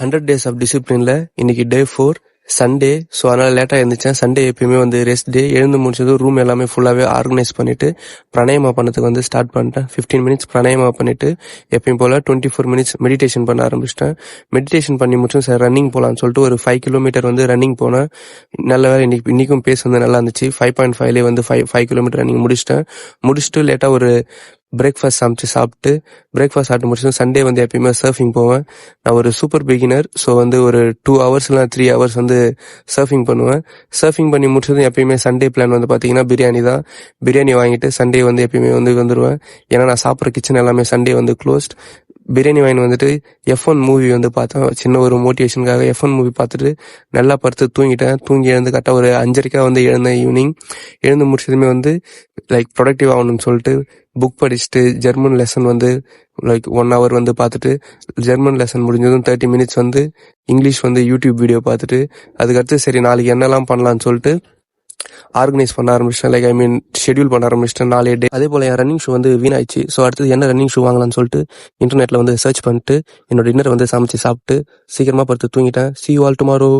100 days of டிசிப்ளின்ல இன்னைக்கு டே 4 Sunday. So அதனால லேட்டாக எழுந்துச்சேன். சண்டே எப்பயுமே வந்து ரெஸ்ட் டே. எழுந்து முடிச்சதும் ரூம் எல்லாமே ஃபுல்லாகவே ஆர்கனைஸ் பண்ணிட்டு பிராணாயாமா பண்ணதுக்கு வந்து ஸ்டார்ட் பண்ணிட்டேன். 15 மினிட்ஸ் பிராணாயாமா பண்ணிட்டு எப்பயும் போல 24 மினிட்ஸ் மெடிடேஷன் பண்ண ஆரம்பிச்சிட்டேன். மெடிடேஷன் பண்ணி முடிச்சும் சார் ரன்னிங் போகலான்னு சொல்லிட்டு ஒரு 5 கிலோமீட்டர் வந்து ரன்னிங் போனேன். நல்ல வேலை இன்னைக்கும் பேஸ் வந்து நல்லா இருந்துச்சு. 5.5லே வந்து 5 கிலோமீட்டர் ரன்னிங் முடிச்சுட்டு லேட்டாக ஒரு பிரேக்ஃபாஸ்ட் சாப்பிட்டு முடிச்சு சண்டே வந்து எப்பயுமே சர்ஃபிங் போவேன். நான் ஒரு சூப்பர் பிகினர். ஸோ வந்து ஒரு 2 hours இல்லை 3 hours வந்து சர்ஃபிங் பண்ணுவேன். சர்ஃபிங் பண்ணி முடிச்சதும் எப்பயுமே சண்டே பிளான் வந்து பார்த்தீங்கன்னா பிரியாணி தான். பிரியாணி வாங்கிட்டு சண்டே வந்து எப்பயுமே வந்து வந்துடுவேன். ஏன்னா நான் சாப்பிட்ற கிச்சன் எல்லாமே சண்டே வந்து க்ளோஸ்ட். பிரியாணி வாங்கி வந்துட்டு F1 மூவி வந்து பார்த்தேன். சின்ன ஒரு மோட்டிவேஷனுக்காக F1 மூவி பார்த்துட்டு நல்லா படுத்து தூங்கிட்டேன். தூங்கி எழுந்து கரெக்டாக ஒரு 5:30 வந்து எழுந்தேன். ஈவினிங் எழுந்து முடிச்சதுமே வந்து ப்ரொடக்டிவ் ஆகணும்னு சொல்லிட்டு புக் படிச்சுட்டு ஜெர்மன் லெசன் வந்து 1 hour வந்து பார்த்துட்டு ஜெர்மன் லெசன் முடிஞ்சதும் 30 மினிட்ஸ் வந்து இங்கிலீஷ் வந்து யூடியூப் வீடியோ பார்த்துட்டு அதுக்கடுத்து சரி நாளைக்கு என்னெல்லாம் பண்ணலான்னு சொல்லிட்டு ஆர்கனைஸ் பண்ண ஆரம்பிச்சிட்டேன். ஷெட்யூல் பண்ண ஆரம்பிச்சிட்டேன் 4 டே. அதே போல் என் ரன்னிங் ஷூ வந்து வீணாயிடுச்சு. ஸோ அடுத்தது என்ன ரன்னிங் ஷூ வாங்கலாம்னு சொல்லிட்டு இன்டர்நெட்டில் வந்து சர்ச் பண்ணிட்டு என்னோட டின்னர் வந்து சமைச்சு சாப்பிட்டு சீக்கிரமாக படுத்து தூங்கிட்டேன். See you all tomorrow.